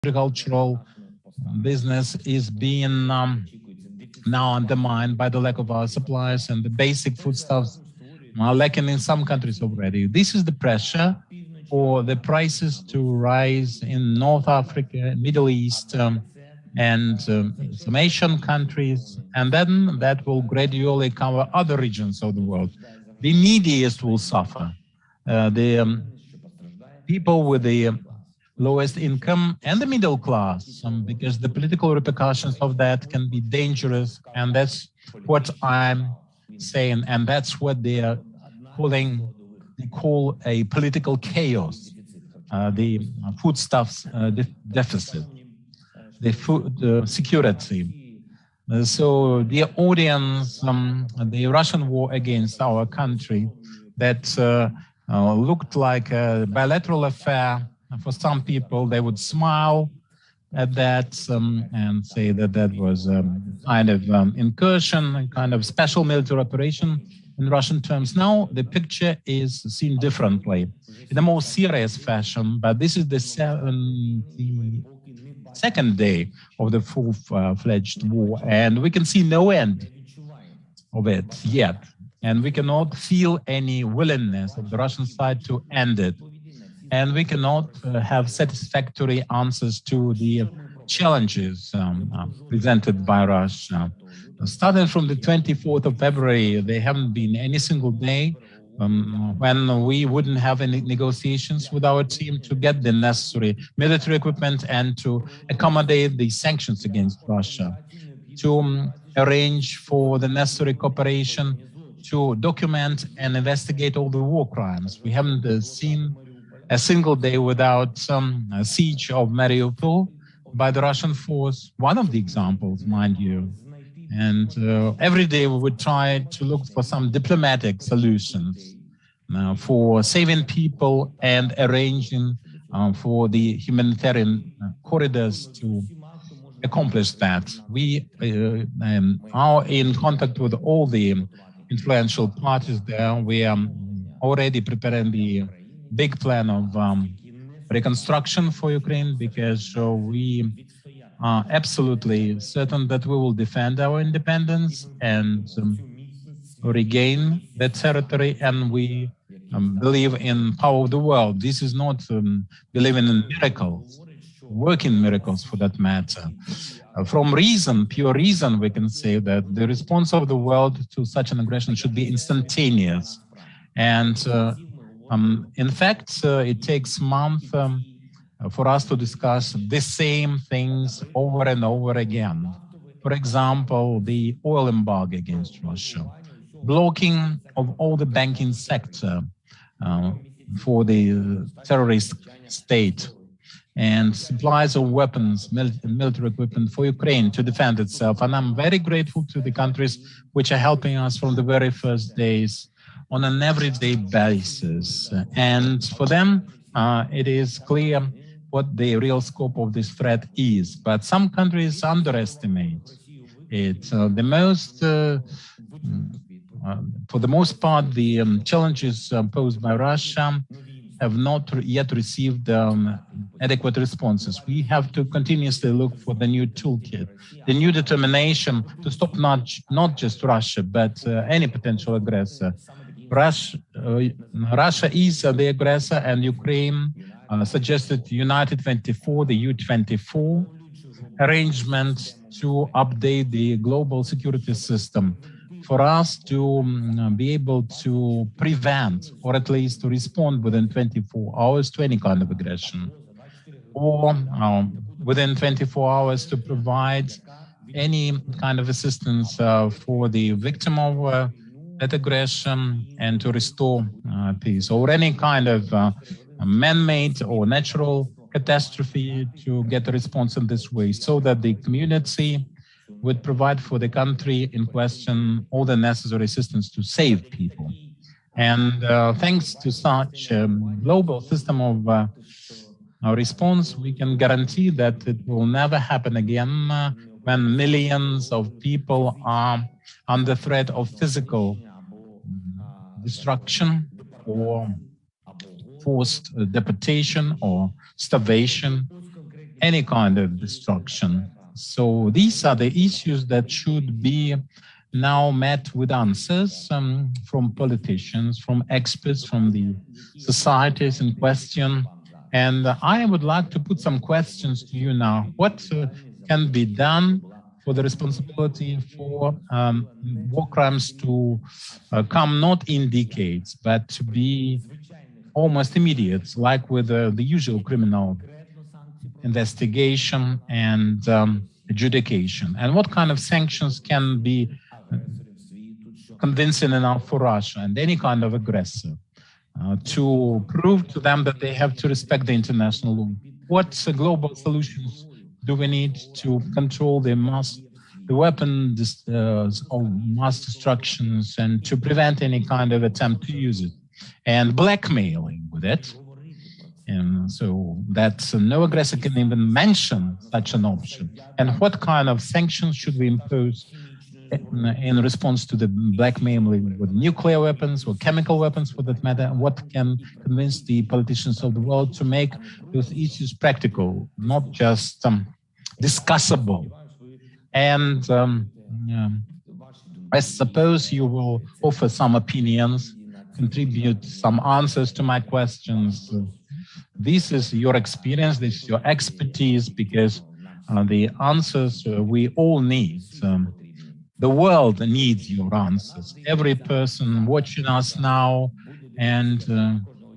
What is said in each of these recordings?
agricultural business is being now undermined by the lack of our supplies, and the basic foodstuffs are lacking in some countries already. This is the pressure for the prices to rise in North Africa, Middle East, and some Asian countries, and then that will gradually cover other regions of the world. The neediest will suffer. The people with the lowest income and the middle class, because the political repercussions of that can be dangerous, and that's what I'm saying, and that's what they are they call a political chaos, the foodstuffs deficit, the food security. So the audience, the Russian war against our country, that looked like a bilateral affair. For some people, they would smile at that and say that that was kind of incursion, a kind of special military operation in Russian terms. Now the picture is seen differently, in a more serious fashion, but this is the 72nd day of the full-fledged war, and we can see no end of it yet. And we cannot feel any willingness of the Russian side to end it. And we cannot have satisfactory answers to the challenges presented by Russia. Starting from the 24th of February, there haven't been any single day when we wouldn't have any negotiations with our team to get the necessary military equipment and to accommodate the sanctions against Russia, to arrange for the necessary cooperation, to document and investigate all the war crimes. We haven't seen a single day without some siege of Mariupol by the Russian force, one of the examples, mind you. And every day we would try to look for some diplomatic solutions for saving people and arranging for the humanitarian corridors to accomplish that. We are in contact with all the influential parties there. We are already preparing the big plan of reconstruction for Ukraine, because we are absolutely certain that we will defend our independence and regain that territory, and we believe in power of the world. This is not believing in miracles, working miracles for that matter. From reason, pure reason, we can say that the response of the world to such an aggression should be instantaneous. And in fact, it takes months for us to discuss the same things over and over again. For example, the oil embargo against Russia, blocking of all the banking sector for the terrorist state, and supplies of weapons, military equipment for Ukraine to defend itself. And I'm very grateful to the countries which are helping us from the very first days on an everyday basis. And for them, it is clear what the real scope of this threat is. But some countries underestimate it. For the most part, the challenges posed by Russia have not yet received adequate responses. We have to continuously look for the new toolkit, the new determination to stop not just Russia, but any potential aggressor. Russia is the aggressor, and Ukraine suggested United 24, the U-24 arrangement to update the global security system for us to be able to prevent, or at least to respond within 24 hours to any kind of aggression, or within 24 hours to provide any kind of assistance for the victim of that aggression and to restore peace, or any kind of man-made or natural catastrophe to get a response in this way, so that the community would provide for the country in question all the necessary assistance to save people. And thanks to such a global system of response, we can guarantee that it will never happen again when millions of people are under threat of physical destruction or forced deportation or starvation. any kind of destruction. So these are the issues that should be now met with answers from politicians, from experts, from the societies in question. And I would like to put some questions to you now. What can be done for the responsibility for war crimes to come not in decades, but to be almost immediate, like with the usual criminal investigation and adjudication? And what kind of sanctions can be convincing enough for Russia and any kind of aggressor to prove to them that they have to respect the international law? What global solutions do we need to control the weapons of mass destructions and to prevent any kind of attempt to use it and blackmailing with it? And so that no aggressor can even mention such an option. And what kind of sanctions should we impose in response to the blackmailing with nuclear weapons or chemical weapons for that matter? What can convince the politicians of the world to make those issues practical, not just discussable? And I suppose you will offer some opinions, contribute some answers to my questions. This is your experience, this is your expertise, because the answers we all need. The world needs your answers. Every person watching us now, and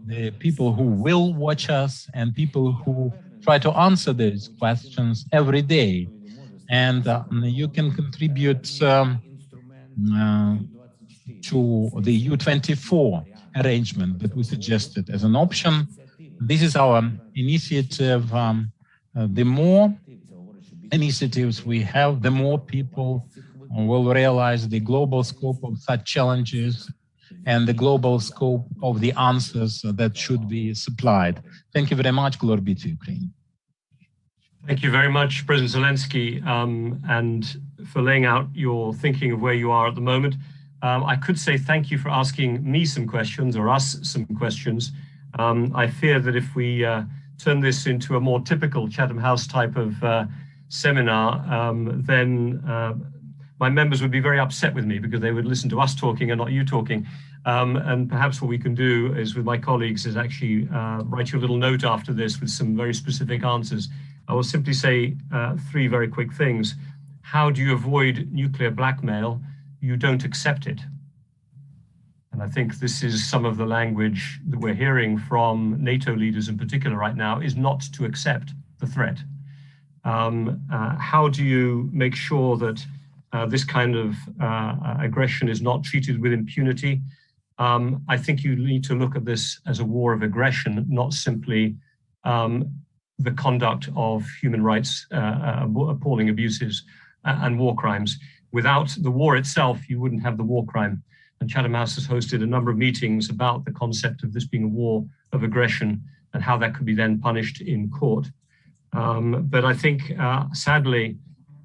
the people who will watch us, and people who try to answer these questions every day. And you can contribute to the U24 arrangement that we suggested as an option. This is our initiative. The more initiatives we have, the more people will realize the global scope of such challenges and the global scope of the answers that should be supplied. Thank you very much. Glory be to Ukraine. Thank you very much, President Zelensky, and for laying out your thinking of where you are at the moment. I could say thank you for asking me some questions, or us some questions. I fear that if we turn this into a more typical Chatham House type of seminar, then my members would be very upset with me because they would listen to us talking and not you talking. And perhaps what we can do is, with my colleagues, is actually write you a little note after this with some very specific answers. I will simply say three very quick things. How do you avoid nuclear blackmail? You don't accept it. And I think this is some of the language that we're hearing from NATO leaders in particular right now, is not to accept the threat. How do you make sure that this kind of aggression is not treated with impunity? I think you need to look at this as a war of aggression, not simply the conduct of human rights, appalling abuses and war crimes. Without the war itself, you wouldn't have the war crime. And Chatham House has hosted a number of meetings about the concept of this being a war of aggression and how that could be then punished in court. But I think, sadly,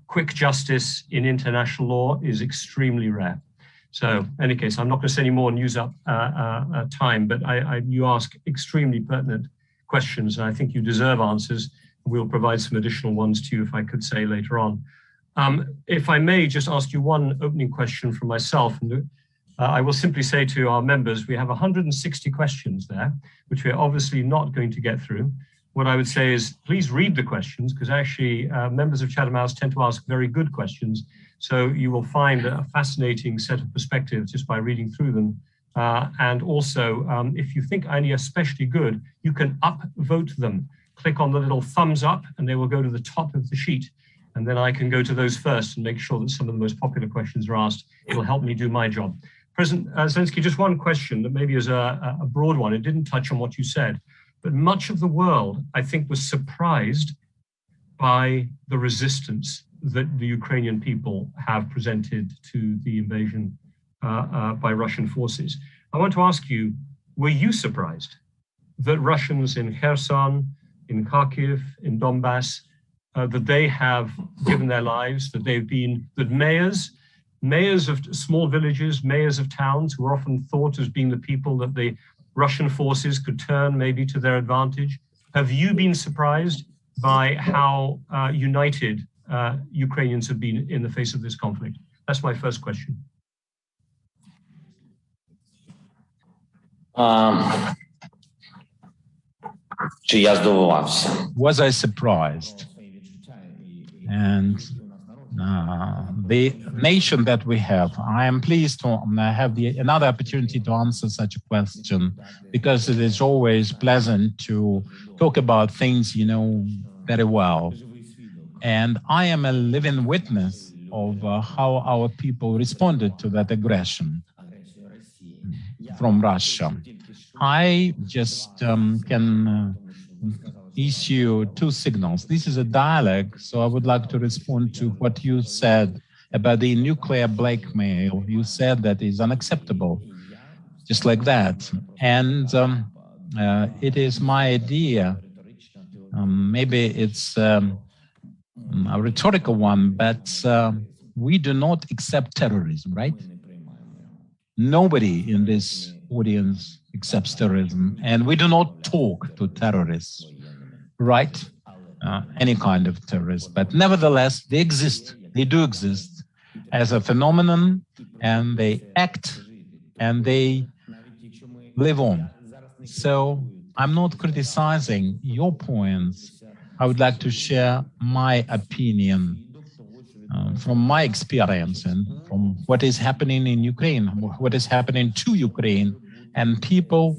quick justice in international law is extremely rare. So in any case, I'm not going to say any more and use up time, but you ask extremely pertinent questions, and I think you deserve answers. We'll provide some additional ones to you, if I could say, later on. If I may just ask you one opening question from myself, and I will simply say to our members, we have 160 questions there, which we're obviously not going to get through. What I would say is, please read the questions, because actually members of Chatham House tend to ask very good questions. So you will find a fascinating set of perspectives just by reading through them. And also, if you think any are especially good, you can upvote them. Click on the little thumbs up and they will go to the top of the sheet. And then I can go to those first and make sure that some of the most popular questions are asked. It will help me do my job. President Zelensky, just one question that maybe is a broad one. It didn't touch on what you said, but much of the world, I think, was surprised by the resistance that the Ukrainian people have presented to the invasion by Russian forces. I want to ask you, were you surprised that Russians in Kherson, in Kharkiv, in Donbass, that they have given their lives, that they've been, that mayors of small villages, mayors of towns, who are often thought as being the people that the Russian forces could turn maybe to their advantage, have you been surprised by how united Ukrainians have been in the face of this conflict? That's my first question. Was I surprised? And the nation that we have, I am pleased to have another opportunity to answer such a question, because it is always pleasant to talk about things you know very well. And I am a living witness of how our people responded to that aggression from Russia. I just can issue two signals. This is a dialogue, so I would like to respond to what you said about the nuclear blackmail. You said that is unacceptable, just like that. And it is my idea, maybe it's a rhetorical one, but we do not accept terrorism, right? Nobody in this audience accepts terrorism, and we do not talk to terrorists, right? Any kind of terrorist, but nevertheless, they exist. They do exist as a phenomenon, and they act and they live on. So I'm not criticizing your points. I would like to share my opinion from my experience and from what is happening in Ukraine, what is happening to Ukraine. And people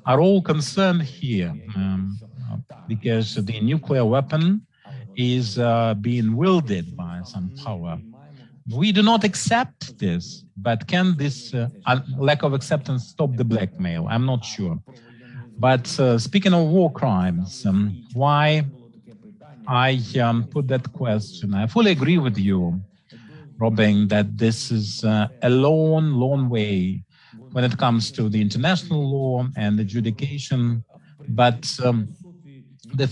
are all concerned here because the nuclear weapon is being wielded by some power. We do not accept this, but can this lack of acceptance stop the blackmail? I'm not sure. But speaking of war crimes, why I put that question, I fully agree with you, Robin, that this is a long way when it comes to the international law and adjudication, but the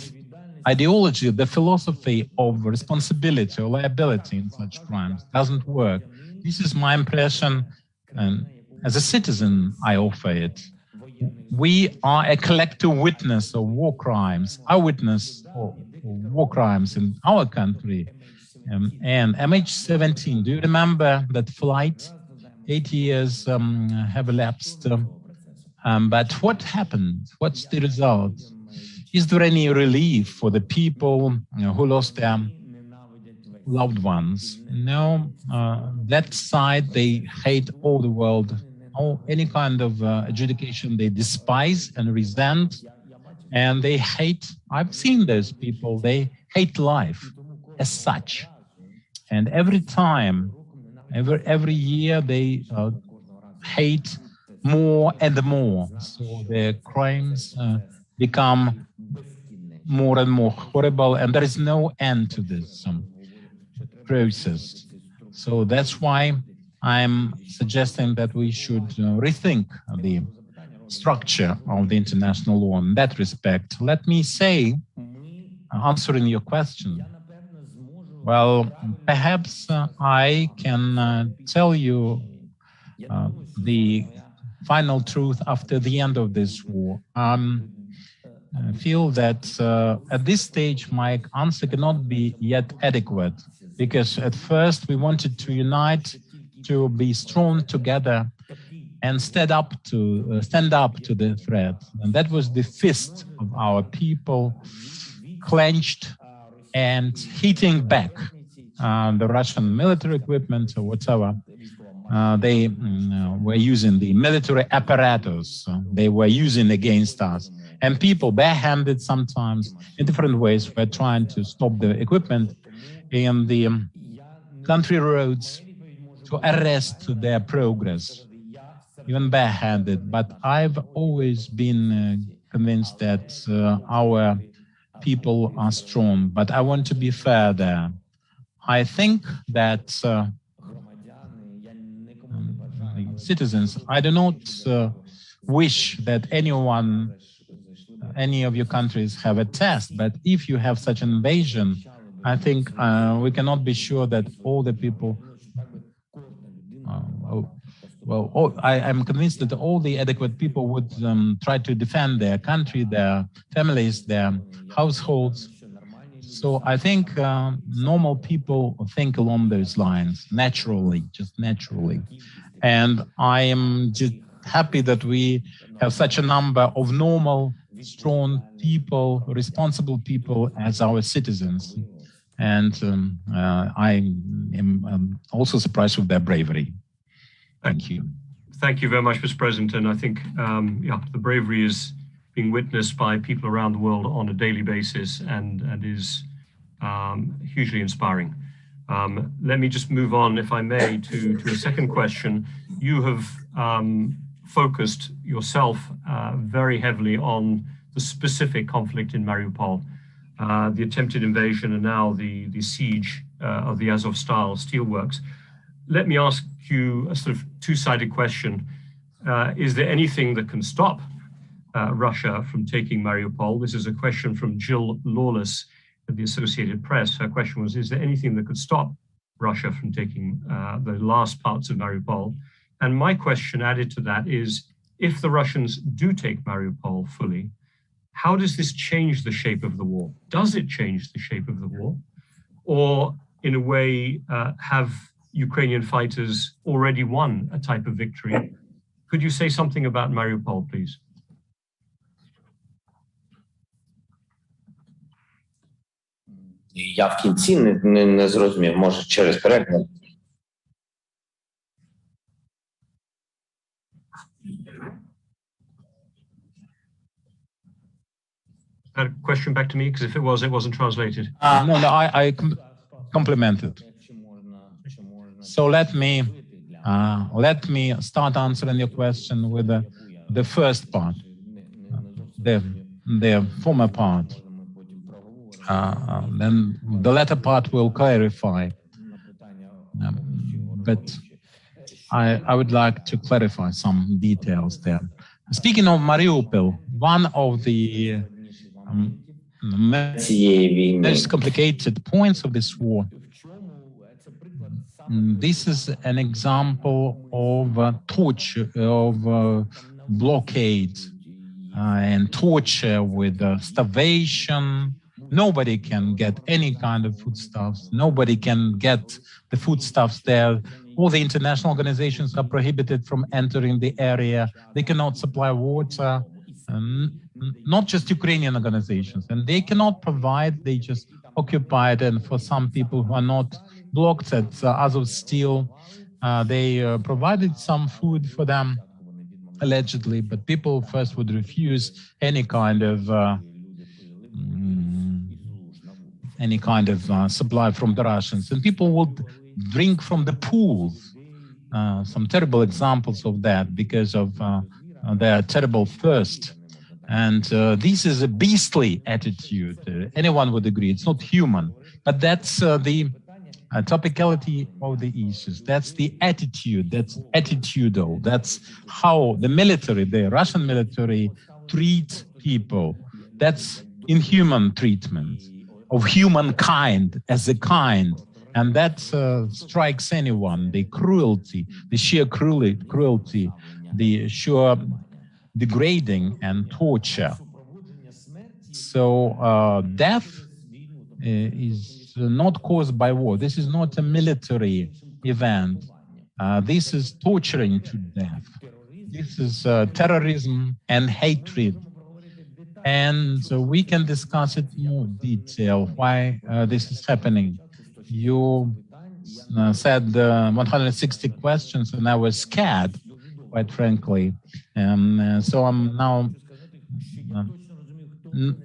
ideology, the philosophy of responsibility or liability in such crimes doesn't work. This is my impression, and as a citizen, I offer it. We are a collective witness of war crimes. I witness war crimes in our country. And MH17, do you remember that flight? 8 years have elapsed. But what happened? What's the result? Is there any relief for the people who lost their loved ones? No, that side, they hate all the world. Any kind of adjudication they despise and resent, and they hate. I've seen those people, they hate life as such. And every time, every year, they hate more and more. So their crimes become more and more horrible, and there is no end to this process. So that's why I'm suggesting that we should rethink the structure of the international law in that respect. Let me say, answering your question, well, perhaps I can tell you the final truth after the end of this war. I feel that at this stage, my answer cannot be yet adequate, because at first we wanted to unite, to be strong together and stand up to the threat. And that was the fist of our people, clenched and hitting back the Russian military equipment or whatever. They were using the military apparatus they were using against us. And people, barehanded sometimes, in different ways, were trying to stop the equipment in the country roads to arrest their progress, even barehanded. But I've always been convinced that our people are strong. But I want to be fair there. I think that citizens, I do not wish that anyone, any of your countries have a test, but if you have such an invasion, I think we cannot be sure that all the people, I'm convinced that all the adequate people would try to defend their country, their families, their households, So I think normal people think along those lines, naturally, just naturally. And I am just happy that we have such a number of normal, strong people, responsible people as our citizens. And I am also surprised with their bravery. Thank you. Thank you very much, Mr. President. And I think, yeah, the bravery is being witnessed by people around the world on a daily basis and is hugely inspiring. Let me just move on, if I may, to a second question. You have focused yourself very heavily on the specific conflict in Mariupol, the attempted invasion and now the siege of the Azovstal steelworks. Let me ask you a sort of two-sided question. Is there anything that can stop Russia from taking Mariupol? This is a question from Jill Lawless at the Associated Press. Her question was, is there anything that could stop Russia from taking the last parts of Mariupol? And my question added to that is, if the Russians do take Mariupol fully, how does this change the shape of the war? Does it change the shape of the war? Or in a way, have Ukrainian fighters already won a type of victory? Could you say something about Mariupol, please? Я в кінці не зрозумів, може через переклад. A question back to me, because if it was, it wasn't translated. No, I complimented. So let me start answering your question with the first part, the former part. Then the latter part will clarify. But I would like to clarify some details there. Speaking of Mariupol, one of the most complicated points of this war, this is an example of torture, of blockade and torture with starvation. Nobody can get any kind of foodstuffs. Nobody can get the foodstuffs there. All the international organizations are prohibited from entering the area. They cannot supply water. Not just Ukrainian organizations, and they cannot provide, they just occupy it. And for some people who are not blocked at Azovstal, they provided some food for them, allegedly, but people first would refuse any kind of supply from the Russians, and people would drink from the pools. Some terrible examples of that because of their terrible thirst. And this is a beastly attitude. Anyone would agree. It's not human. But that's the topicality of the issues. That's the attitude. That's attitudinal. That's how the military, the Russian military, treats people. That's inhuman treatment of humankind as a kind. And that strikes anyone. The cruelty, the sheer cruelty, the sheer degrading and torture. So death is not caused by war. This is not a military event. This is torturing to death. This is terrorism and hatred. And we can discuss it in more detail, why this is happening. You said 160 questions, and I was scared, quite frankly. So I'm now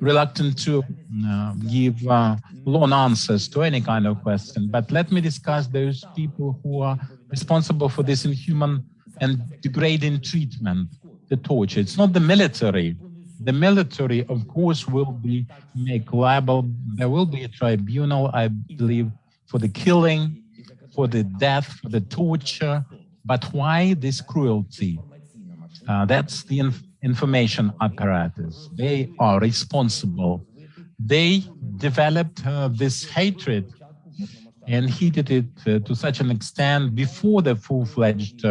reluctant to give long answers to any kind of question. But let me discuss those people who are responsible for this inhuman and degrading treatment, the torture. It's not the military. The military, of course, will be made liable. There will be a tribunal, I believe, for the killing, for the death, for the torture. But why this cruelty? That's the information apparatus. They are responsible. They developed this hatred and heated it to such an extent before the full-fledged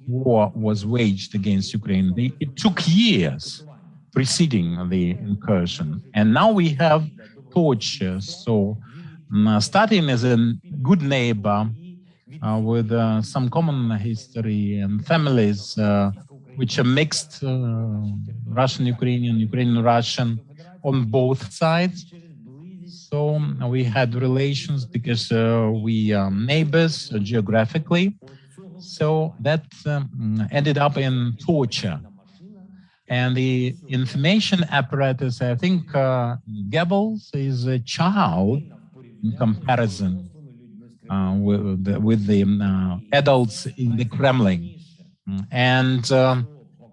war was waged against Ukraine. It took years preceding the incursion. And now we have torture. So starting as a good neighbor with some common history and families which are mixed, Russian, Ukrainian, Ukrainian, Russian on both sides. So we had relations because we are neighbors geographically. So that ended up in torture. And the information apparatus, I think Goebbels is a child in comparison with the adults in the Kremlin. And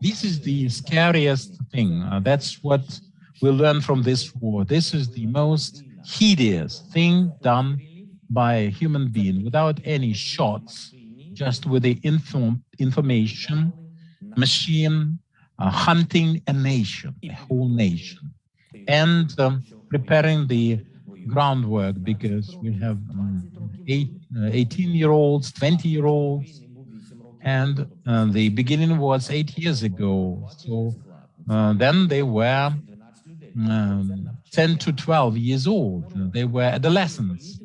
this is the scariest thing. That's what we learn from this war. This is the most hideous thing done by a human being without any shots, just with the information machine hunting a nation, a whole nation, and preparing the groundwork, because we have 18-year-olds, 20-year-olds, and the beginning was 8 years ago. So then they were 10 to 12 years old. They were adolescents,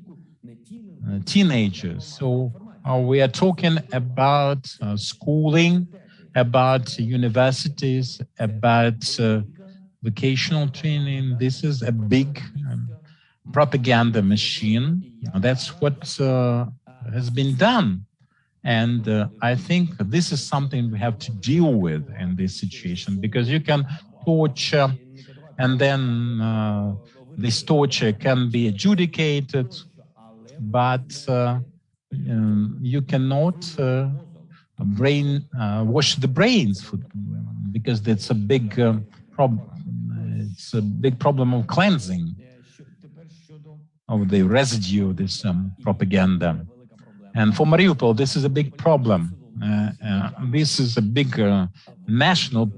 teenagers. So we are talking about schooling, about universities, about vocational training. This is a big propaganda machine. That's what has been done. And I think this is something we have to deal with in this situation, because you can torture, and then this torture can be adjudicated, but you cannot wash the brains, because that's a big problem. It's a big problem of cleansing of the residue of this propaganda. And for Mariupol, this is a big problem. This is a big national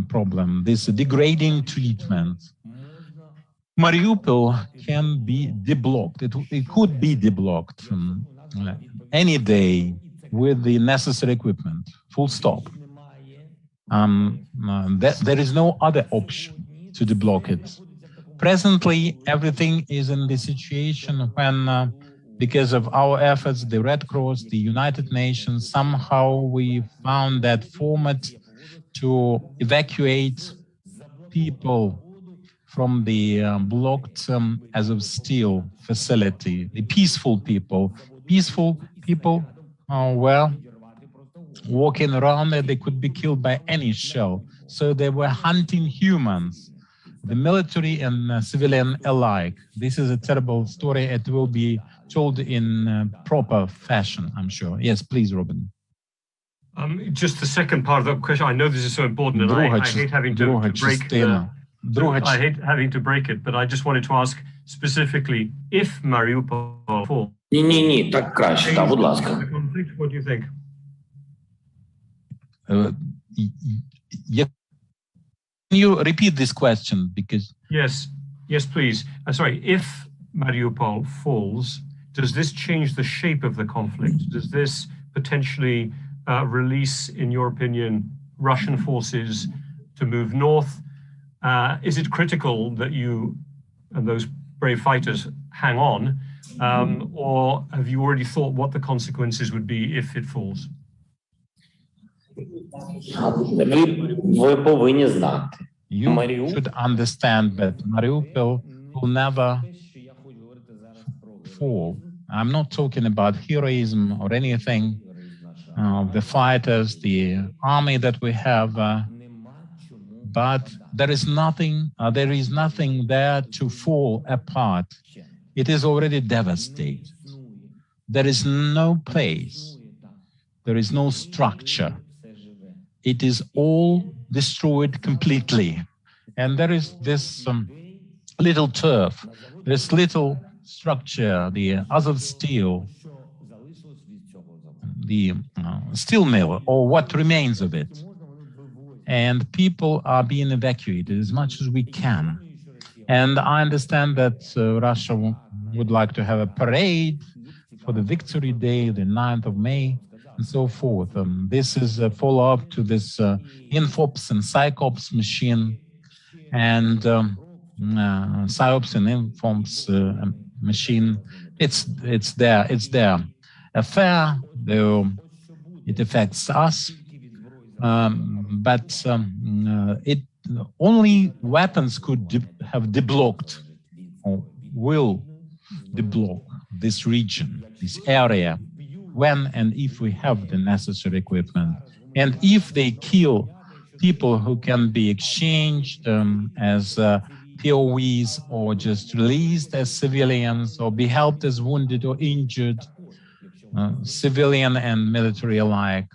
problem, this degrading treatment. Mariupol can be deblocked. It could be deblocked any day with the necessary equipment, full stop. There is no other option to deblock it. Presently, everything is in the situation when, because of our efforts, the Red Cross, the United Nations, somehow we found that format to evacuate people from the blocked Azovstal facility, the peaceful people. Peaceful people were walking around and they could be killed by any shell. So they were hunting humans, the military and civilian alike. This is a terrible story. It will be told in proper fashion, I'm sure. Yes, please, Robin. Just the second part of that question. I know this is so important, and I hate having to break it, but I just wanted to ask specifically, if Mariupol falls, Ні, так краще, так, будь ласка. What do you think? Can you repeat this question? Because yes, please. Sorry, if Mariupol falls, does this change the shape of the conflict? Does this potentially release, in your opinion, Russian forces to move north? Is it critical that you and those brave fighters hang on, or have you already thought what the consequences would be if it falls? Ви повинні знати. You should understand that Mariupol will never fall. I'm not talking about heroism or anything. The fighters, the army that we have, but there is nothing there to fall apart. It is already devastated. There is no place. There is no structure. It is all destroyed completely. And there is this little turf, this little structure, the Azovstal, the steel mill, or what remains of it. And people are being evacuated as much as we can. And I understand that Russia would like to have a parade for the Victory Day, the 9th of May, and so forth. This is a follow-up to this Infops and Psychops machine. And psyops and informs machine. It's their affair, though it affects us. But it only weapons could have deblocked or will deblock this region, this area, when and if we have the necessary equipment. And if they kill people who can be exchanged as POWs or just released as civilians or be helped as wounded or injured, civilian and military alike.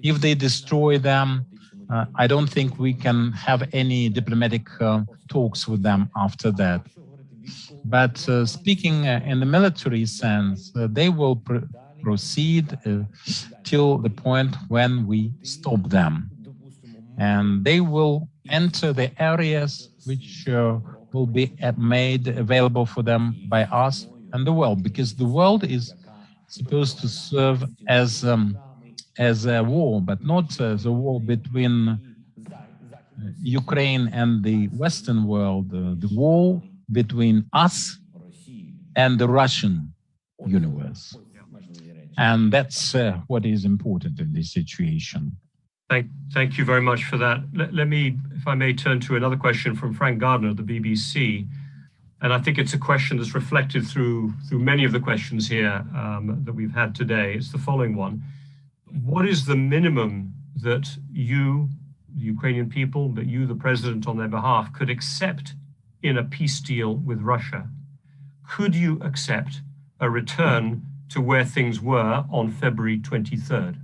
If they destroy them, I don't think we can have any diplomatic talks with them after that. But speaking in the military sense, they will proceed till the point when we stop them. And they will enter the areas which will be made available for them by us and the world, because the world is supposed to serve as a war, but not as a war between Ukraine and the Western world, the war between us and the Russian universe. And that's what is important in this situation. Thank you very much for that. Let me, if I may, turn to another question from Frank Gardner of the BBC. And I think it's a question that's reflected through many of the questions here that we've had today. It's the following one. What is the minimum that you, the Ukrainian people, but you, the president on their behalf, could accept in a peace deal with Russia? Could you accept a return to where things were on February 23rd?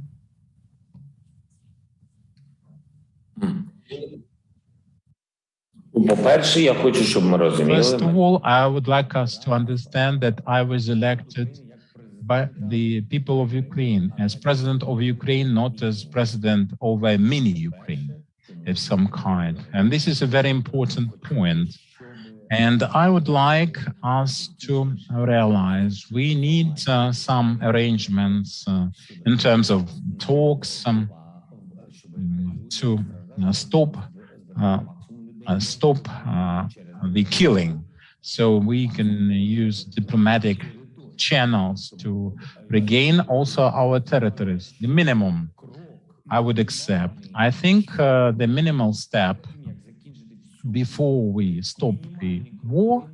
First of all, I would like us to understand that I was elected by the people of Ukraine as president of Ukraine, not as president of a mini Ukraine of some kind. And this is a very important point. And I would like us to realize we need some arrangements in terms of talks to stop the killing, so we can use diplomatic channels to regain also our territories. The minimum I would accept. I think the minimal step before we stop the war,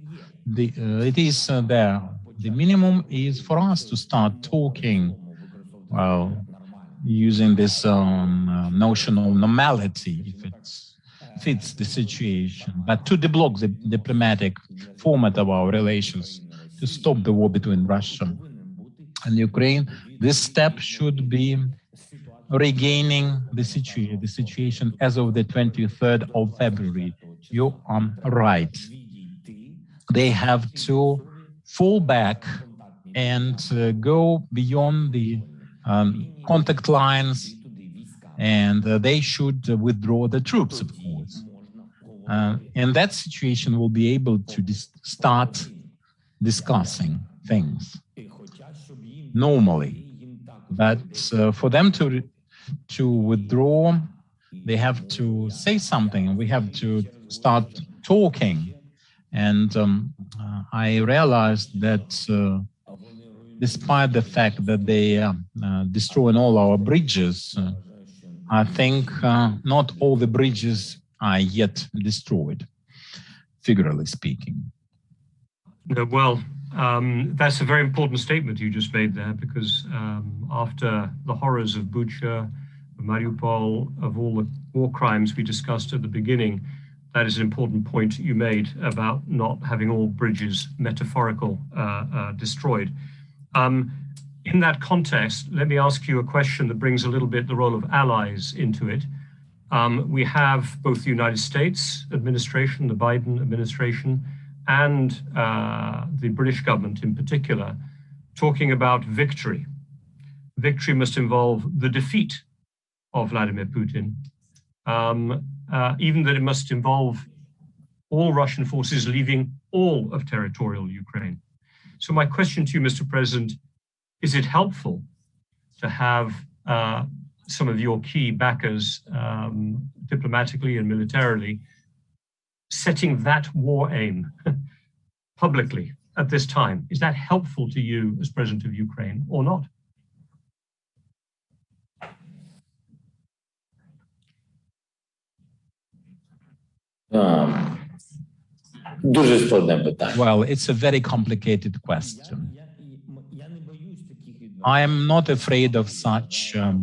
it is there. The minimum is for us to start talking, well, using this notion of normality, if it fits the situation, but to deblock the diplomatic format of our relations, to stop the war between Russia and Ukraine. This step should be regaining the situation as of the 23rd of February. You are right. They have to fall back and go beyond the contact lines, and they should withdraw the troops, of course. In that situation, we'll be able to start discussing things normally. But for them to withdraw, they have to say something. We have to start talking. And I realized that despite the fact that they are destroying all our bridges, I think not all the bridges are yet destroyed, figuratively speaking. Well, that's a very important statement you just made there, because after the horrors of Bucha, Mariupol, of all the war crimes we discussed at the beginning, that is an important point you made about not having all bridges metaphorical destroyed. In that context, let me ask you a question that brings a little bit the role of allies into it. We have both the United States administration, the Biden administration, and the British government in particular, talking about victory. Victory must involve the defeat of Vladimir Putin, even that it must involve all Russian forces leaving all of territorial Ukraine. So my question to you, Mr. President, is it helpful to have some of your key backers diplomatically and militarily setting that war aim publicly at this time, is that helpful to you as President of Ukraine or not? Дуже складне питання. Well, it's a very complicated question. I am not afraid of such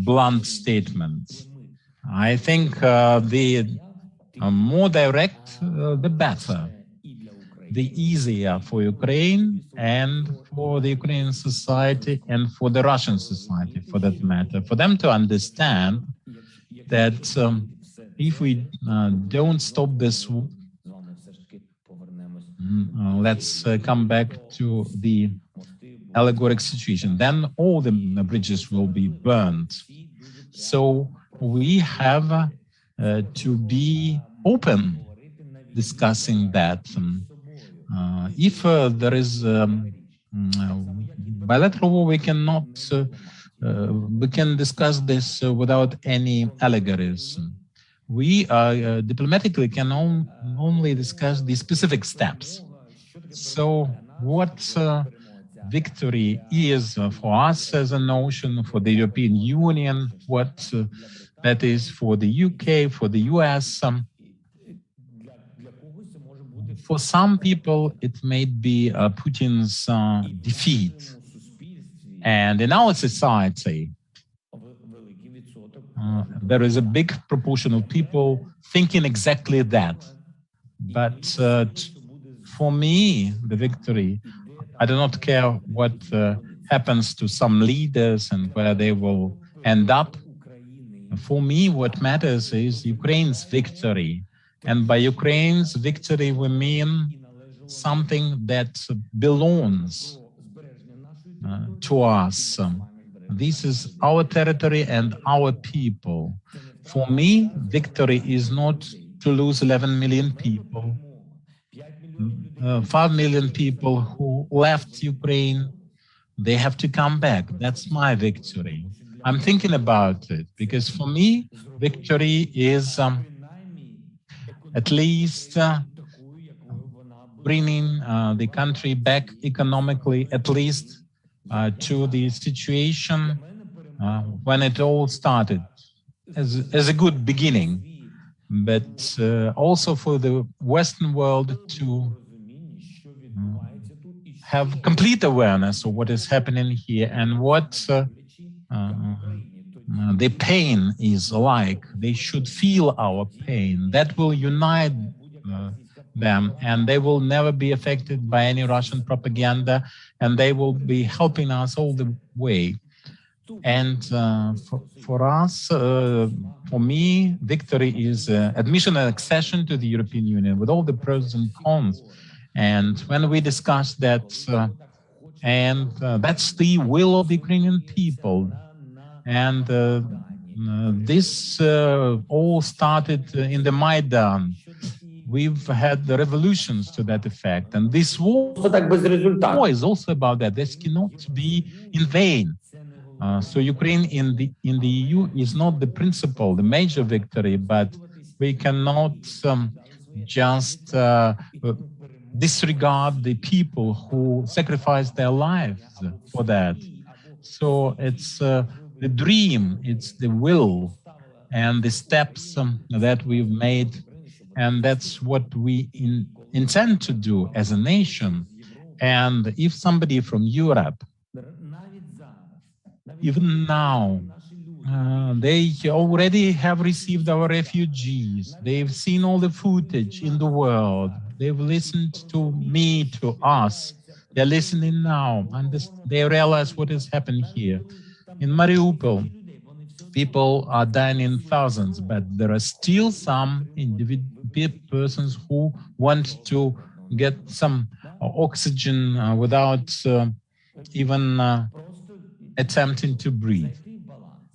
blunt statements. I think the more direct, the better. The easier for Ukraine and for the Ukrainian society and for the Russian society, for that matter, for them to understand that if we don't stop this, let's come back to the allegoric situation, then all the bridges will be burned. So we have to be open discussing that. If there is bilateral war, we cannot. We can discuss this without any allegories. We diplomatically can only discuss the specific steps. So, what victory is for us as a nation, for the European Union, what that is for the UK, for the US. For some people, it may be Putin's defeat. And in our society, there is a big proportion of people thinking exactly that. But for me, the victory, I do not care what happens to some leaders and where they will end up. For me, what matters is Ukraine's victory. And by Ukraine's victory, we mean something that belongs to us. This is our territory and our people. For me, victory is not to lose 11 million people, 5 million people who left Ukraine. They have to come back. That's my victory. I'm thinking about it because for me, victory is at least bringing the country back economically, at least to the situation when it all started, as a good beginning, but also for the Western world to have complete awareness of what is happening here and what the pain is like. They should feel our pain. That will unite them, and they will never be affected by any Russian propaganda, and they will be helping us all the way. And for us, for me, victory is admission and accession to the European Union with all the pros and cons. And when we discuss that, that's the will of the Ukrainian people. And this all started in the Maidan. We've had the revolutions to that effect. And this war is also about that. This cannot be in vain. So Ukraine in the EU is not the principal, the major victory, but we cannot just disregard the people who sacrificed their lives for that. So it's the dream, it's the will, and the steps that we've made, and that's what we intend to do as a nation. And if somebody from Europe, even now, they already have received our refugees, they've seen all the footage in the world, they've listened to me, to us, they're listening now, and they realize what is happening here. In Mariupol, people are dying in thousands, but there are still some persons who want to get some oxygen without even attempting to breathe.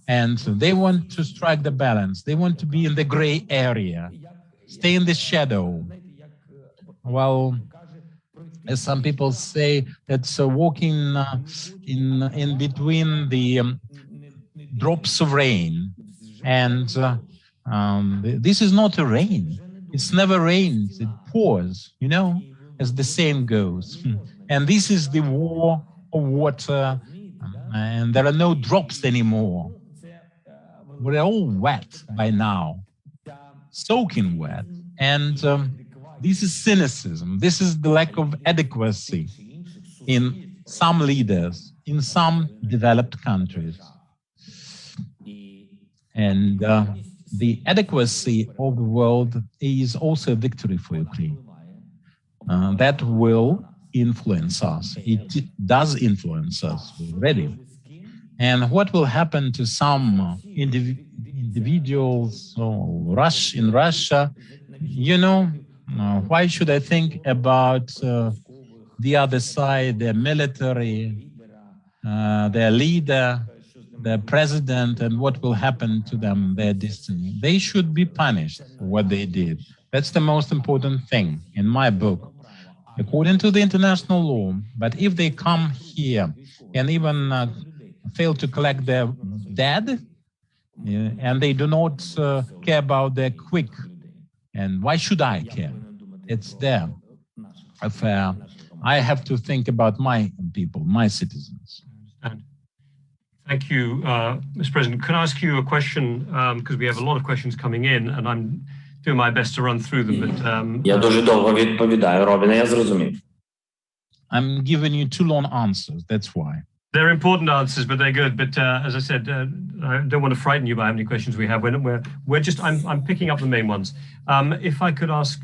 And they want to strike the balance. They want to be in the gray area, stay in the shadow. Well, as some people say, that's walking in between the drops of rain. And this is not a rain. It's never rains, it pours, you know, as the saying goes. And this is the war of water, and there are no drops anymore. We're all wet by now, soaking wet. And this is cynicism. This is the lack of adequacy in some leaders, in some developed countries. And the adequacy of the world is also a victory for Ukraine. That will influence us. It does influence us already. And what will happen to some individuals in Russia? You know, why should I think about the other side, their military, their leader, their president, and what will happen to them, their destiny? They should be punished for what they did. That's the most important thing in my book, according to the international law. But if they come here and even fail to collect their dead, and they do not care about their quick, and why should I care? It's their affair. I have to think about my people, my citizens. Thank you, Mr. President. Can I ask you a question? Because we have a lot of questions coming in, and I'm doing my best to run through them. But Я дуже довго відповідаю, Робіне, я зрозумів. I'm giving you too long answers, that's why. They're important answers, but they're good. But as I said, I don't want to frighten you by how many questions we have. I'm picking up the main ones. If I could ask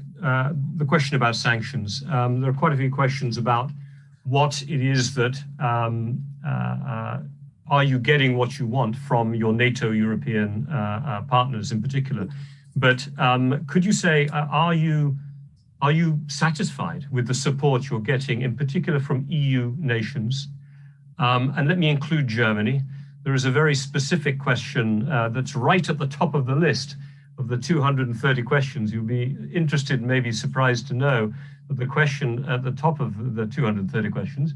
the question about sanctions, there are quite a few questions about what it is that are you getting what you want from your NATO European partners in particular? But could you say, are you satisfied with the support you're getting, in particular from EU nations? And let me include Germany. There is a very specific question that's right at the top of the list of the 230 questions. You'll be interested, maybe surprised to know that the question at the top of the 230 questions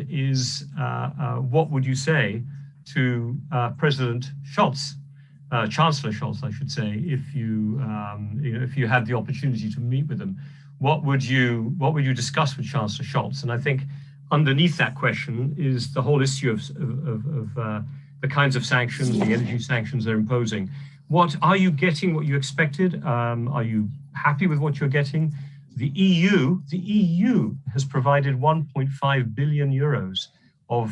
is what would you say to President Scholz, Chancellor Scholz, I should say, if you had the opportunity to meet with him? What would you discuss with Chancellor Scholz? And I think underneath that question is the whole issue of the kinds of sanctions, the energy sanctions they're imposing. What are you getting? What you expected? Are you happy with what you're getting? The EU has provided 1.5 billion euros of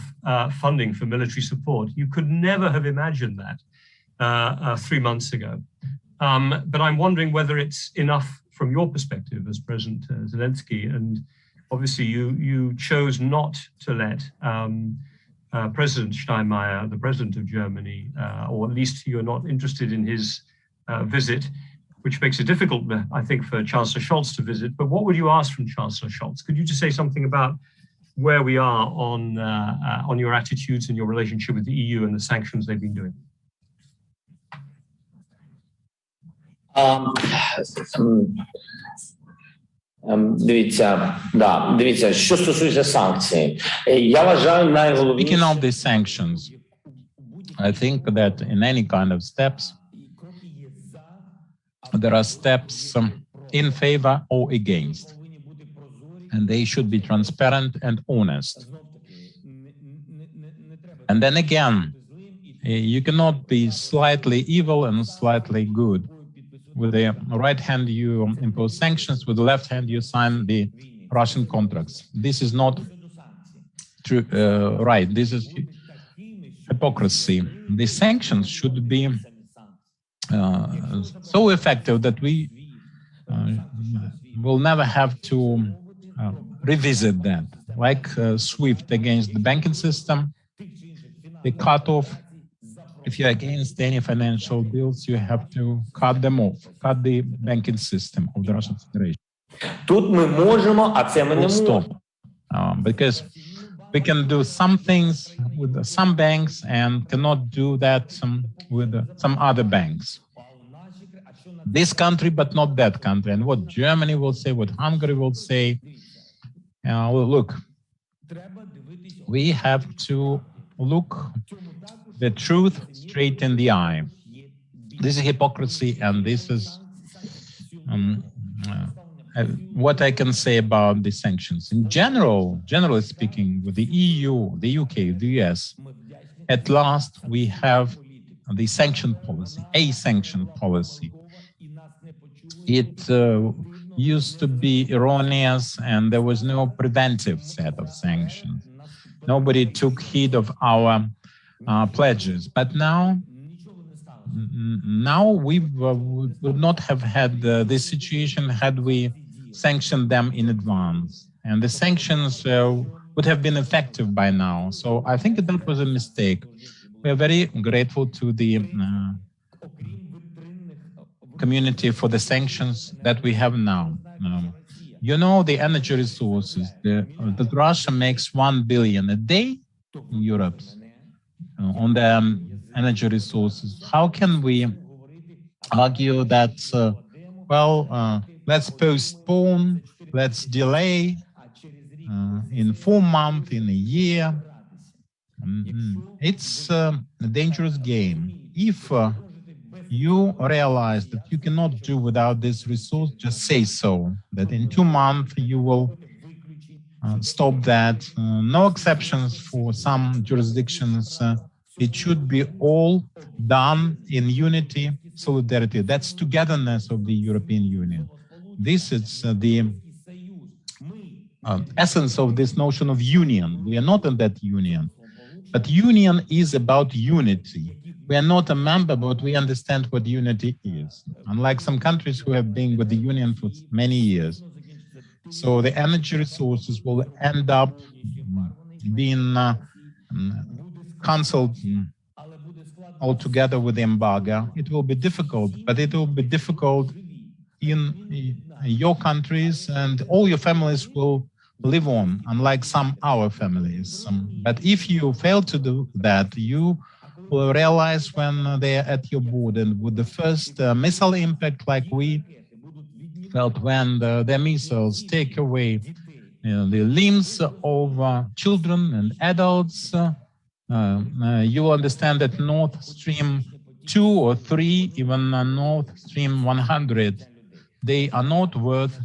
funding for military support. You could never have imagined that 3 months ago. But I'm wondering whether it's enough from your perspective as President Zelensky. And obviously you chose not to let President Steinmeier, the president of Germany, or at least you're not interested in his visit, which makes it difficult, I think, for Chancellor Scholz to visit. But what would you ask from Chancellor Scholz? Could you just say something about where we are on your attitudes and your relationship with the EU and the sanctions they've been doing? Дивіться, що стосується санкцій, я вважаю найголовніше. Speaking of the sanctions, I think that in any kind of steps, there are steps in favor or against, and they should be transparent and honest. And then again, you cannot be slightly evil and slightly good. With the right hand, you impose sanctions. With the left hand, you sign the Russian contracts. This is not true, right. This is hypocrisy. The sanctions should be so effective that we will never have to revisit that. Like SWIFT against the banking system, the cutoff. If you're against any financial deals, you have to cut them off, cut the banking system of the Russian Federation. Тут ми можемо, а це ми не можемо. Because we can do some things with some banks and cannot do that with some other banks. This country, but not that country. And what Germany will say, what Hungary will say, look, we have to look the truth straight in the eye. This is hypocrisy, and this is um, what I can say about the sanctions. In general, generally speaking, with the EU, the UK, the US, at last we have the sanction policy, a sanction policy. It used to be erroneous and there was no preventive set of sanctions. Nobody took heed of our pledges. But now we would not have had this situation had we sanctioned them in advance. And the sanctions would have been effective by now. So I think that was a mistake. We are very grateful to the community for the sanctions that we have now. You know, the energy resources, that Russia makes 1 billion a day in Europe on the energy resources. How can we argue that, let's postpone, let's delay in 4 months, in a year? It's a dangerous game. If you realize that you cannot do without this resource, just say so, that in 2 months you will stop that. No exceptions for some jurisdictions. It should be all done in unity, solidarity. That's togetherness of the European Union. This is the essence of this notion of union. We are not in that union, but union is about unity. We are not a member, but we understand what unity is, unlike some countries who have been with the Union for many years. So the energy resources will end up being cancelled altogether with the embargo. It will be difficult, but it will be difficult in your countries, and all your families will live on, unlike some our families. But if you fail to do that, you will realize when they are at your border, and with the first missile impact, like we felt when the missiles take away the limbs of children and adults, you will understand that Nord Stream 2 or 3, even Nord Stream 100, they are not worth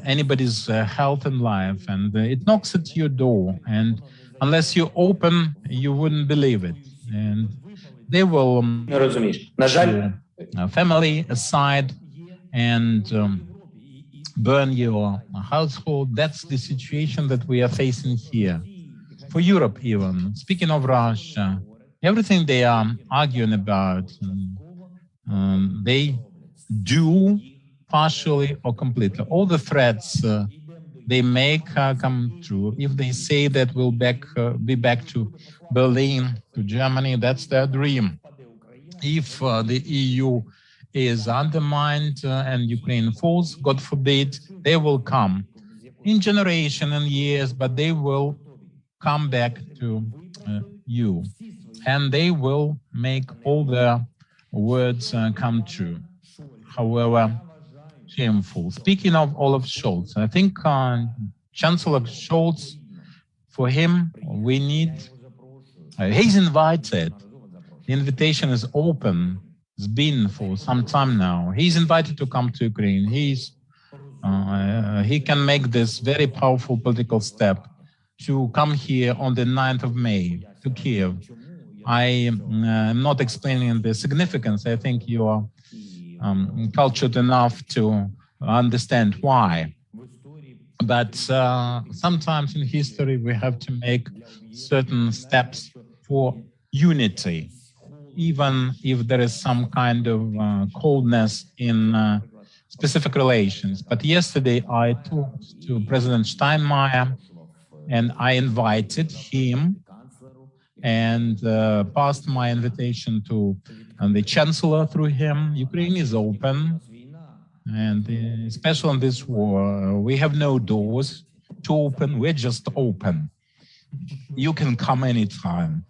anybody's health and life, and it knocks at your door, and unless you open, you wouldn't believe it. And they will family aside and burn your household. That's the situation that we are facing here. For Europe even, speaking of Russia, everything they are arguing about, they do partially or completely. All the threats they make come true. If they say that we'll be back to Berlin, to Germany, that's their dream. If the EU is undermined and Ukraine falls, God forbid, they will come in generation and years, but they will come back to you, and they will make all their words come true. However, shameful. Speaking of Olaf Scholz, I think Chancellor Scholz, for him, we need, he's invited. The invitation is open. It's been for some time now. He's invited to come to Ukraine. He can make this very powerful political step to come here on the 9th of May to Kiev. I am not explaining the significance. I think you are cultured enough to understand why. But sometimes in history, we have to make certain steps for unity, even if there is some kind of coldness in specific relations. But yesterday, I talked to President Steinmeier, and I invited him and passed my invitation to the Chancellor through him. Ukraine is open, and especially in this war, we have no doors to open, we're just open. You can come anytime.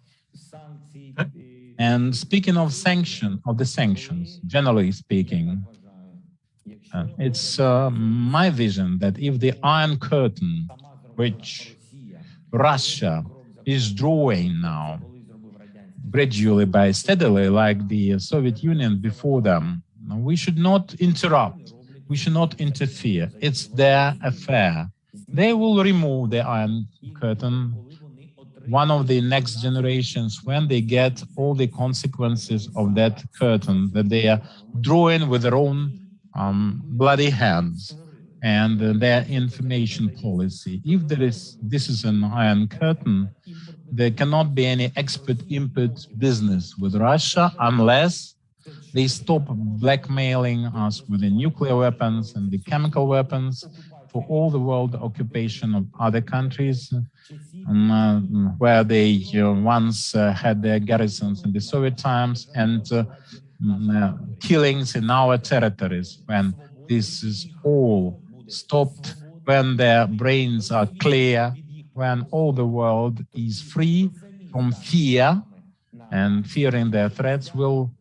And speaking of the sanctions, generally speaking, it's my vision that if the Iron Curtain, which Russia is drawing now, gradually by steadily, like the Soviet Union before them, We should not interrupt. We should not interfere. It's their affair. They will remove the Iron Curtain, one of the next generations, when they get all the consequences of that curtain that they are drawing with their own bloody hands and their information policy. If this is an Iron Curtain, there cannot be any export-import business with Russia unless they stop blackmailing us with the nuclear weapons and the chemical weapons for all the world occupation of other countries where they once had their garrisons in the Soviet times, and killings in our territories. When this is all stopped, when their brains are clear, when all the world is free from fear and fearing their threats, will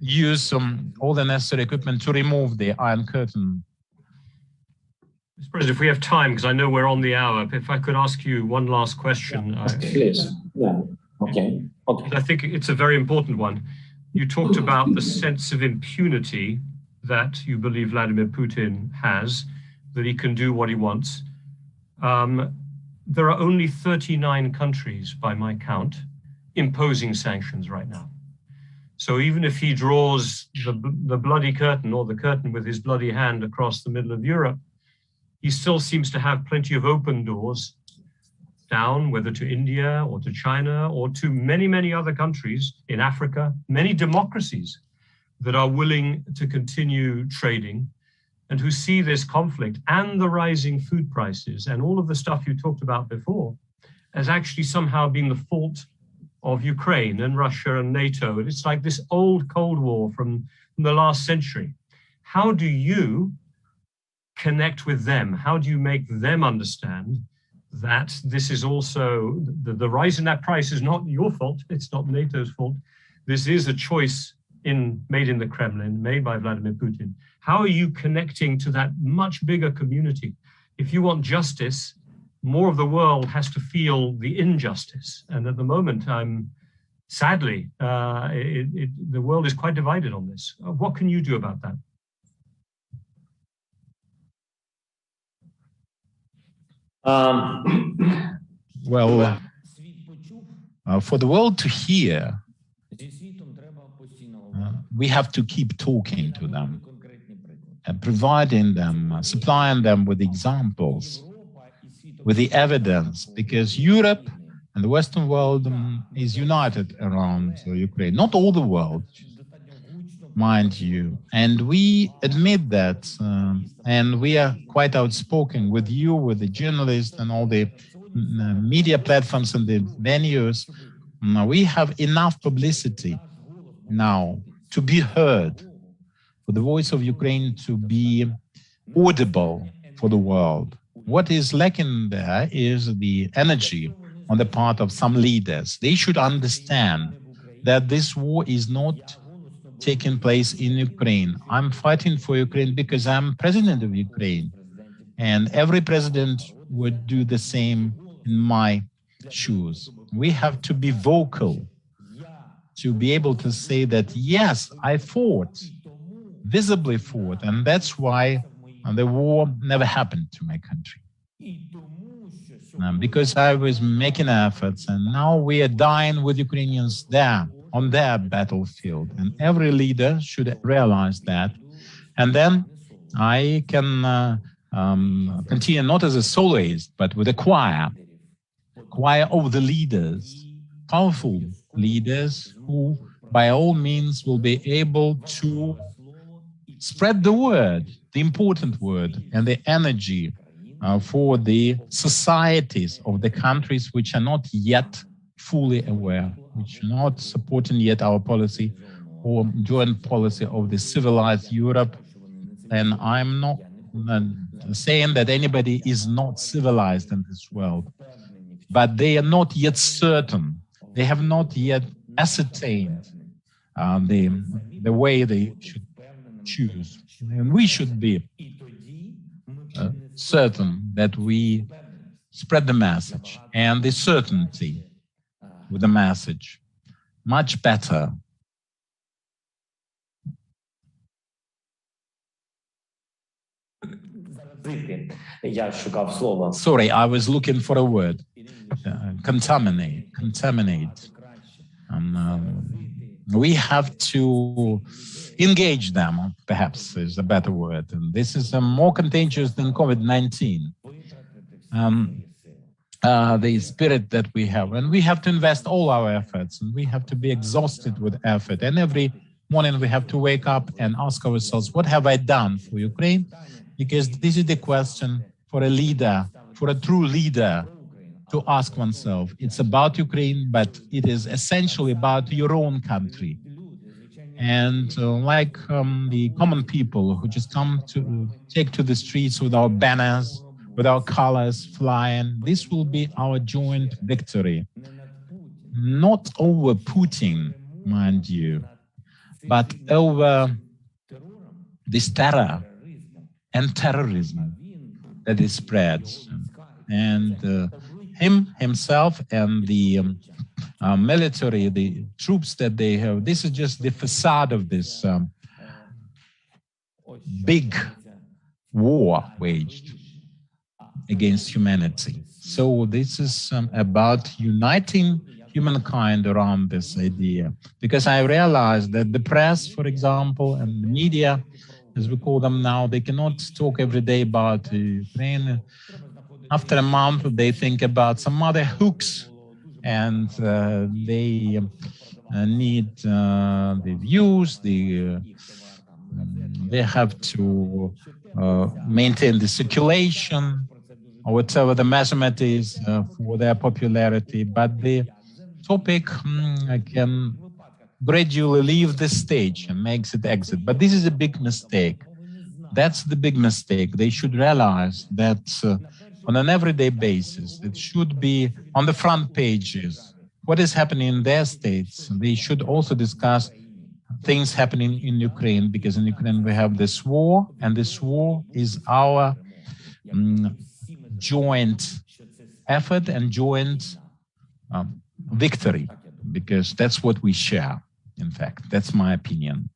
use all the necessary equipment to remove the Iron Curtain. Mr. President, if we have time, because I know we're on the hour, if I could ask you one last question. Please. Yeah. Okay. I think it's a very important one. You talked about the sense of impunity that you believe Vladimir Putin has, that he can do what he wants. There are only 39 countries, by my count, imposing sanctions right now. So even if he draws the bloody curtain, or the curtain with his bloody hand across the middle of Europe, he still seems to have plenty of open doors down, whether to India or to China or to many, many other countries in Africa, many democracies that are willing to continue trading and who see this conflict and the rising food prices and all of the stuff you talked about before as actually somehow being the fault of Ukraine and Russia and NATO. And it's like this old Cold War from the last century. How do you connect with them? How do you make them understand that this is also, the rise in that price is not your fault, it's not NATO's fault. This is a choice made in the Kremlin, made by Vladimir Putin. How are you connecting to that much bigger community? If you want justice, more of the world has to feel the injustice. And at the moment, sadly, the world is quite divided on this. What can you do about that? Well, for the world to hear, we have to keep talking to them and providing them, supplying them with examples, with the evidence, because Europe and the Western world is united around Ukraine. Not all the world, mind you. And we admit that, and we are quite outspoken with you, with the journalists and all the media platforms and the venues. We have enough publicity now to be heard, for the voice of Ukraine to be audible for the world. What is lacking there is the energy on the part of some leaders. They should understand that this war is not taking place in Ukraine. I'm fighting for Ukraine because I'm president of Ukraine, and every president would do the same in my shoes. We have to be vocal to be able to say that, yes, I fought, visibly fought, and that's why the war never happened to my country. Because I was making efforts, and now we are dying with Ukrainians there, on their battlefield, and every leader should realize that. And then I can continue not as a soloist, but with a choir of the leaders, powerful leaders who by all means will be able to spread the word, the important word, and the energy for the societies of the countries which are not yet fully aware, which are not supporting yet our policy or joint policy of the civilized Europe. And I'm not saying that anybody is not civilized in this world, but they are not yet certain. They have not yet ascertained the way they should choose. And we should be certain that we spread the message, and the certainty with the message much better Sorry, I was looking for a word. Contaminate. We have to engage them, perhaps is a better word. And this is more contagious than COVID-19. The spirit that we have. And we have to invest all our efforts, and we have to be exhausted with effort. And every morning we have to wake up and ask ourselves, what have I done for Ukraine? Because this is the question for a leader, for a true leader, to ask oneself. It's about Ukraine, but it is essentially about your own country. And like the common people who just come to take to the streets with our banners, with our colors flying, this will be our joint victory. Not over Putin, mind you, but over this terror and terrorism that is spread. And himself and the military, the troops that they have, this is just the facade of this big war waged against humanity. So this is about uniting humankind around this idea. Because I realized that the press, for example, and the media, as we call them now, they cannot talk every day about Ukraine. After a month, they think about some other hooks, and they need the views, they have to maintain the circulation, or whatever the measurement is for their popularity. But the topic can gradually leave the stage and makes it exit. But this is a big mistake. That's the big mistake. They should realize that on an everyday basis, it should be on the front pages. What is happening in their states? They should also discuss things happening in Ukraine, because in Ukraine we have this war, and this war is our joint effort and joint victory, because that's what we share. In fact, that's my opinion.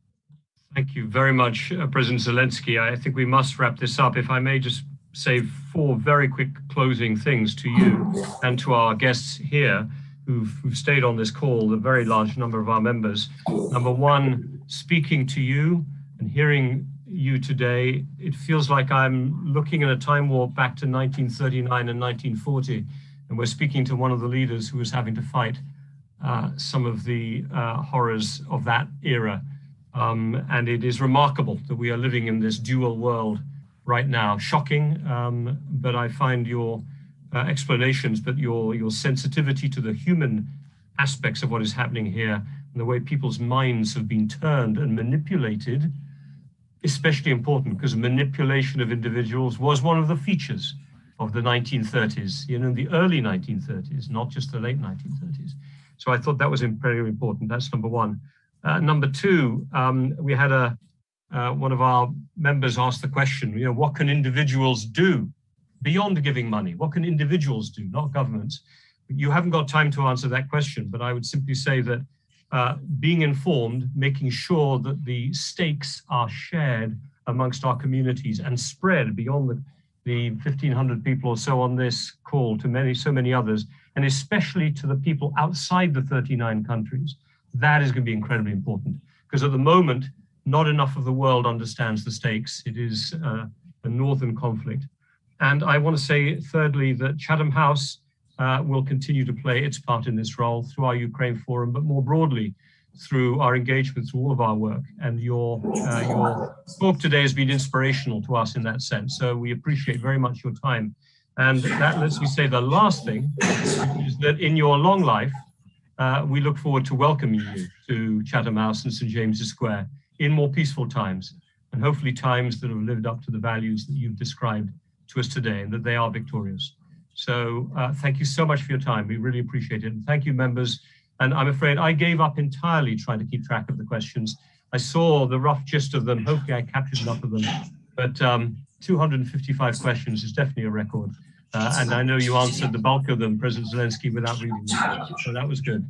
Thank you very much, President Zelensky. I think we must wrap this up. If I may just say 4 very quick closing things to you and to our guests here who've stayed on this call, the very large number of our members. Number 1, speaking to you and hearing you today, it feels like I'm looking at a time warp back to 1939 and 1940, and we're speaking to one of the leaders who was having to fight some of the horrors of that era. And it is remarkable that we are living in this dual world right now. Shocking, but I find your explanations, but your sensitivity to the human aspects of what is happening here and the way people's minds have been turned and manipulated, especially important, because manipulation of individuals was one of the features of the 1930s, the early 1930s, not just the late 1930s. So I thought that was very important. That's number 1. Number 2, we had one of our members asked the question, what can individuals do beyond giving money? What can individuals do, not governments? You haven't got time to answer that question, but I would simply say that being informed, making sure that the stakes are shared amongst our communities and spread beyond the 1,500 people or so on this call to so many others, and especially to the people outside the 39 countries, that is going to be incredibly important. Because at the moment, not enough of the world understands the stakes. It is a northern conflict. And I want to say, thirdly, that Chatham House will continue to play its part in this role through our Ukraine Forum, but more broadly through our engagement through all of our work. And your talk today has been inspirational to us in that sense. So we appreciate very much your time. And that lets me say the last thing, is that in your long life, we look forward to welcoming you to Chatham House and St. James's Square in more peaceful times, and hopefully times that have lived up to the values that you've described to us today, and that they are victorious. So thank you so much for your time. We really appreciate it. And thank you, members. And I'm afraid I gave up entirely trying to keep track of the questions. I saw the rough gist of them. Hopefully I captured enough of them. But 255 questions is definitely a record. And I know you answered the bulk of them, President Zelensky, without reading them. So that was good.